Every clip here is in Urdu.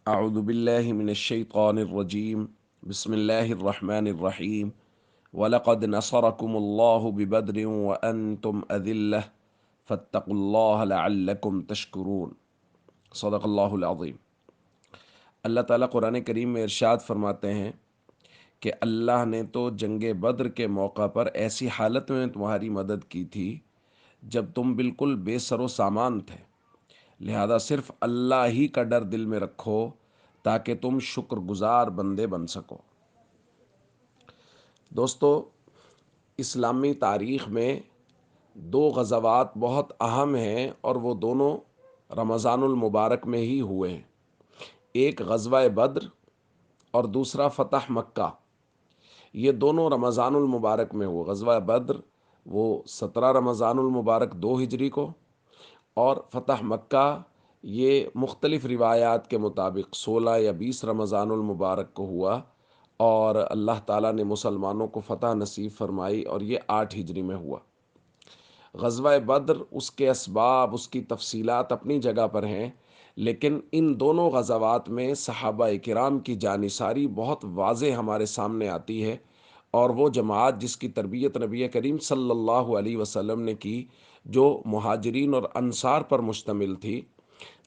اعوذ باللہ من الشیطان الرجیم بسم اللہ الرحمن الرحیم وَلَقَدْ نَصَرَكُمُ اللَّهُ بِبَدْرٍ وَأَنْتُمْ أَذِلَّةٌ فَاتَّقُوا اللَّهَ لَعَلَّكُمْ تَشْكُرُونَ صدق اللہ العظیم۔ اللہ تعالیٰ قرآن کریم میں ارشاد فرماتے ہیں کہ اللہ نے تو جنگ بدر کے موقع پر ایسی حالت میں تمہاری مدد کی تھی جب تم بالکل بے سر و سامان تھے، لہذا صرف اللہ ہی کا ڈر دل میں رکھو تاکہ تم شکر گزار بندے بن سکو۔ دوستو، اسلامی تاریخ میں دو غزوات بہت اہم ہیں اور وہ دونوں رمضان المبارک میں ہی ہوئے ہیں۔ ایک غزوہ بدر اور دوسرا فتح مکہ۔ یہ دونوں رمضان المبارک میں ہوئے۔ غزوہ بدر وہ 17 رمضان المبارک 2 ہجری کو، اور فتح مکہ یہ مختلف روایات کے مطابق 16 یا 20 رمضان المبارک کو ہوا، اور اللہ تعالیٰ نے مسلمانوں کو فتح نصیب فرمائی اور یہ 8 ہجری میں ہوا۔ غزوہ بدر، اس کے اسباب، اس کی تفصیلات اپنی جگہ پر ہیں، لیکن ان دونوں غزوات میں صحابہ کرام کی جانثاری بہت واضح ہمارے سامنے آتی ہے، اور وہ جماعت جس کی تربیت نبی کریم صلی اللہ علیہ وسلم نے کی، جو مہاجرین اور انصار پر مشتمل تھی،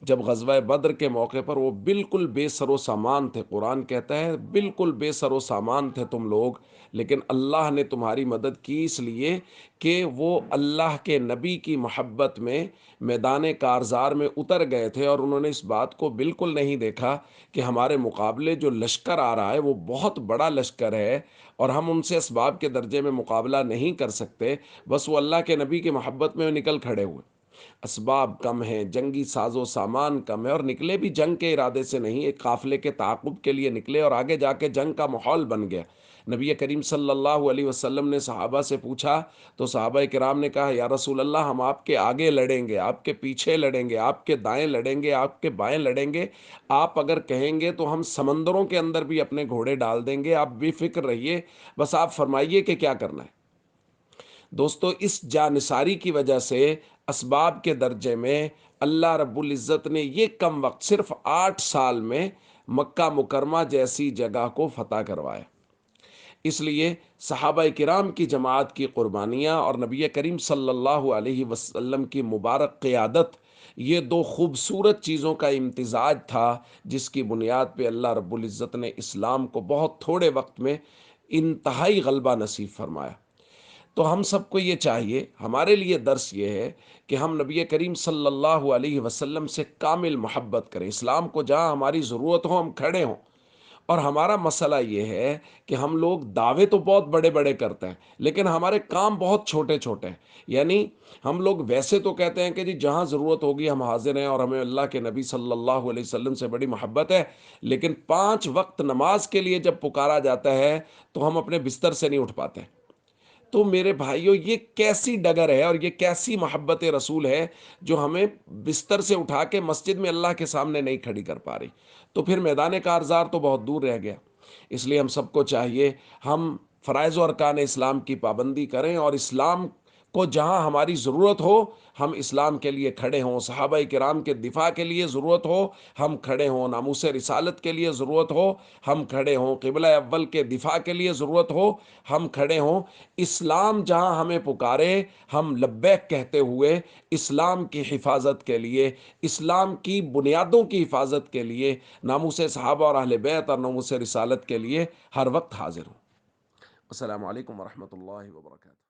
جب غزوہ بدر کے موقع پر وہ بالکل بے سر و سامان تھے۔ قرآن کہتا ہے بالکل بے سر و سامان تھے تم لوگ، لیکن اللہ نے تمہاری مدد کی اس لیے کہ وہ اللہ کے نبی کی محبت میں میدان کارزار میں اتر گئے تھے، اور انہوں نے اس بات کو بالکل نہیں دیکھا کہ ہمارے مقابلے جو لشکر آ رہا ہے وہ بہت بڑا لشکر ہے اور ہم ان سے اسباب کے درجے میں مقابلہ نہیں کر سکتے۔ بس وہ اللہ کے نبی کی محبت میں نکل کھڑے ہوئے۔ اسباب کم ہیں، جنگی ساز و سامان کم ہے، اور نکلے بھی جنگ کے ارادے سے نہیں، ایک قافلے کے تعاقب کے لیے نکلے، اور آگے جا کے جنگ کا ماحول بن گیا۔ نبی کریم صلی اللہ علیہ وسلم نے صحابہ سے پوچھا تو صحابہ کرام نے کہا، یا رسول اللہ، ہم آپ کے آگے لڑیں گے، آپ کے پیچھے لڑیں گے، آپ کے دائیں لڑیں گے، آپ کے بائیں لڑیں گے، آپ اگر کہیں گے تو ہم سمندروں کے اندر بھی اپنے گھوڑے ڈال دیں گے، آپ بے فکر رہیے، بس آپ فرمائیے کہ کیا کرنا ہے۔ دوستو، اس جانثاری کی وجہ سے اسباب کے درجے میں اللہ رب العزت نے یہ کم وقت، صرف 8 سال میں مکہ مکرمہ جیسی جگہ کو فتح کروایا۔ اس لیے صحابہ کرام کی جماعت کی قربانیاں اور نبی کریم صلی اللہ علیہ وسلم کی مبارک قیادت، یہ دو خوبصورت چیزوں کا امتزاج تھا جس کی بنیاد پہ اللہ رب العزت نے اسلام کو بہت تھوڑے وقت میں انتہائی غلبہ نصیب فرمایا۔ تو ہم سب کو یہ چاہیے، ہمارے لیے درس یہ ہے کہ ہم نبی کریم صلی اللہ علیہ وسلم سے کامل محبت کریں، اسلام کو جہاں ہماری ضرورت ہو ہم کھڑے ہوں۔ اور ہمارا مسئلہ یہ ہے کہ ہم لوگ دعوے تو بہت بڑے بڑے کرتے ہیں، لیکن ہمارے کام بہت چھوٹے چھوٹے ہیں۔ یعنی ہم لوگ ویسے تو کہتے ہیں کہ جی جہاں ضرورت ہوگی ہم حاضر ہیں اور ہمیں اللہ کے نبی صلی اللہ علیہ وسلم سے بڑی محبت ہے، لیکن 5 وقت نماز کے لیے جب پکارا جاتا ہے تو ہم اپنے بستر سے نہیں اٹھ پاتے۔ تو میرے بھائیوں، یہ کیسی ڈگر ہے اور یہ کیسی محبت رسول ہے جو ہمیں بستر سے اٹھا کے مسجد میں اللہ کے سامنے نہیں کھڑی کر پا رہی؟ تو پھر میدان کارزار تو بہت دور رہ گیا۔ اس لیے ہم سب کو چاہیے ہم فرائض و ارکان اسلام کی پابندی کریں، اور اسلام کو جہاں ہماری ضرورت ہو ہم اسلام کے لیے کھڑے ہوں، صحابہ کرام کے دفاع کے لیے ضرورت ہو ہم کھڑے ہوں، ناموس رسالت کے لیے ضرورت ہو ہم کھڑے ہوں، قبلہ اول کے دفاع کے لیے ضرورت ہو ہم کھڑے ہوں۔ اسلام جہاں ہمیں پکارے ہم لبیک کہتے ہوئے اسلام کی حفاظت کے لیے، اسلام کی بنیادوں کی حفاظت کے لیے، ناموس صحابہ اور اہل بیت اور ناموس رسالت کے لیے ہر وقت حاضر ہوں۔ السلام علیکم ورحمۃ اللہ وبرکاتہ۔